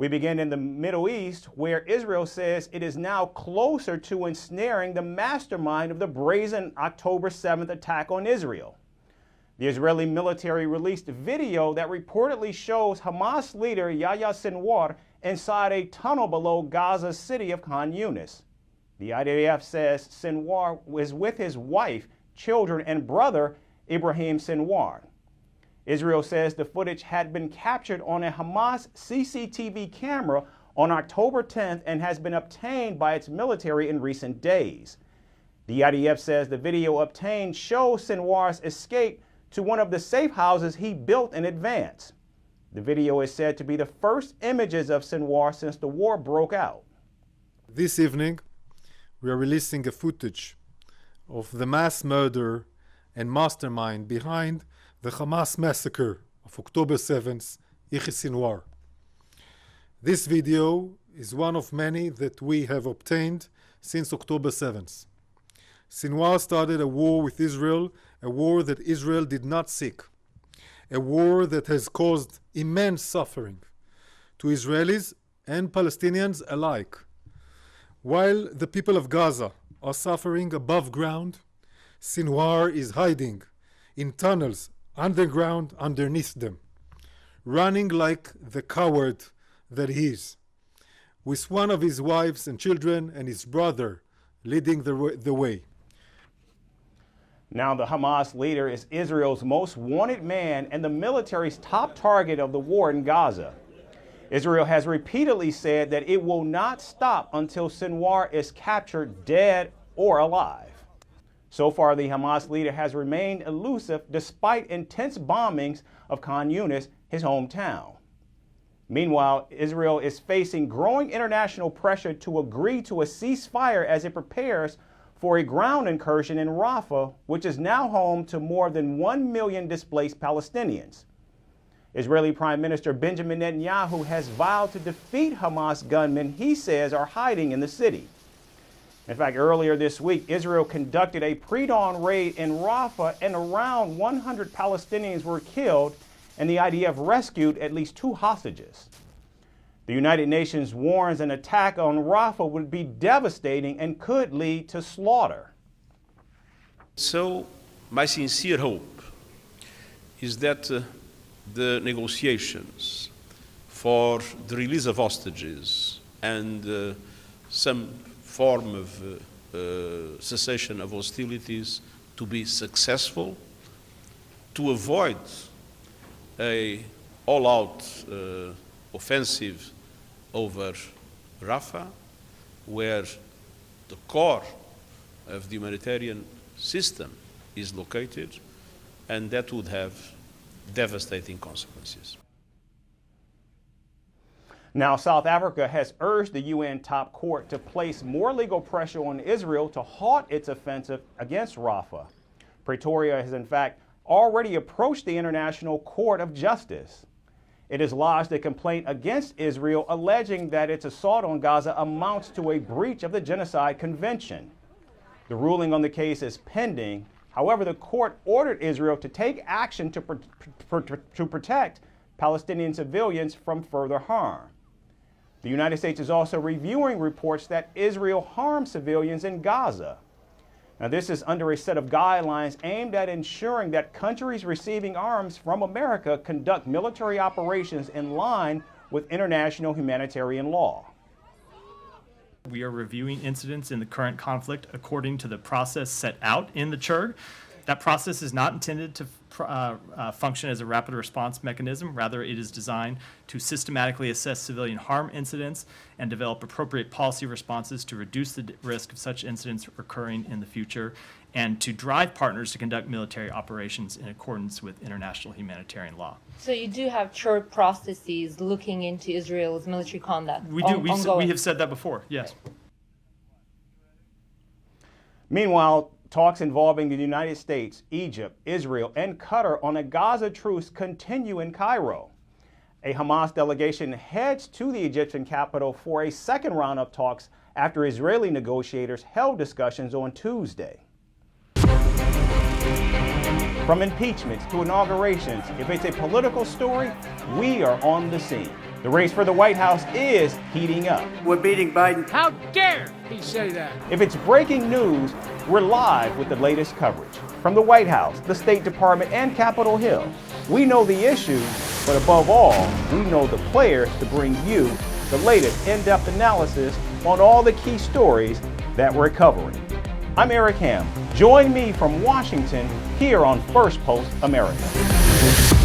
We begin in the Middle East, where Israel says it is now closer to ensnaring the mastermind of the brazen October 7th attack on Israel. The Israeli military released a video that reportedly shows Hamas leader Yahya Sinwar inside a tunnel below Gaza's city of Khan Younis. The IDF says Sinwar was with his wife, children, and brother, Ibrahim Sinwar. Israel says the footage had been captured on a Hamas CCTV camera on October 10th and has been obtained by its military in recent days. The IDF says the video obtained shows Sinwar's escape to one of the safe houses he built in advance. The video is said to be the first images of Sinwar since the war broke out. This evening, we are releasing a footage of the mass murder and mastermind behind the Hamas massacre of October 7th, Yahya Sinwar. This video is one of many that we have obtained since October 7th. Sinwar started a war with Israel, a war that Israel did not seek, a war that has caused immense suffering to Israelis and Palestinians alike. While the people of Gaza are suffering above ground, Sinwar is hiding in tunnels underground underneath them, running like the coward that he is, with one of his wives and children and his brother leading the way. Now the Hamas leader is Israel's most wanted man and the military's top target of the war in Gaza. Israel has repeatedly said that it will not stop until Sinwar is captured dead or alive. So far, the Hamas leader has remained elusive despite intense bombings of Khan Younis, his hometown. Meanwhile, Israel is facing growing international pressure to agree to a ceasefire as it prepares for a ground incursion in Rafah, which is now home to more than 1 million displaced Palestinians. Israeli Prime Minister Benjamin Netanyahu has vowed to defeat Hamas gunmen he says are hiding in the city. In fact, earlier this week, Israel conducted a pre-dawn raid in Rafah and around 100 Palestinians were killed, and the IDF rescued at least 2 hostages. The United Nations warns an attack on Rafah would be devastating and could lead to slaughter. So, my sincere hope is that the negotiations for the release of hostages and some form of cessation of hostilities to be successful, to avoid a all-out offensive over Rafah, where the core of the humanitarian system is located, and that would have devastating consequences. Now, South Africa has urged the UN top court to place more legal pressure on Israel to halt its offensive against Rafah. Pretoria has, in fact, already approached the International Court of Justice. It has lodged a complaint against Israel, alleging that its assault on Gaza amounts to a breach of the Genocide Convention. The ruling on the case is pending. However, the court ordered Israel to take action to protect Palestinian civilians from further harm. The United States is also reviewing reports that Israel harmed civilians in Gaza. Now, this is under a set of guidelines aimed at ensuring that countries receiving arms from America conduct military operations in line with international humanitarian law. We are reviewing incidents in the current conflict according to the process set out in the CHRG. That process is not intended to function as a rapid response mechanism. Rather, it is designed to systematically assess civilian harm incidents and develop appropriate policy responses to reduce the risk of such incidents occurring in the future, and to drive partners to conduct military operations in accordance with international humanitarian law. So you do have CHRG processes looking into Israel's military conduct? We do. We have said that before, yes. Meanwhile, talks involving the United States, Egypt, Israel, and Qatar on a Gaza truce continue in Cairo. A Hamas delegation heads to the Egyptian capital for a second round of talks after Israeli negotiators held discussions on Tuesday. From impeachments to inaugurations, if it's a political story, we are on the scene. The race for the White House is heating up. We're beating Biden. How dare he say that? If it's breaking news, we're live with the latest coverage. From the White House, the State Department, and Capitol Hill, we know the issues, but above all, we know the players to bring you the latest in-depth analysis on all the key stories that we're covering. I'm Eric Ham. Join me from Washington here on First Post America.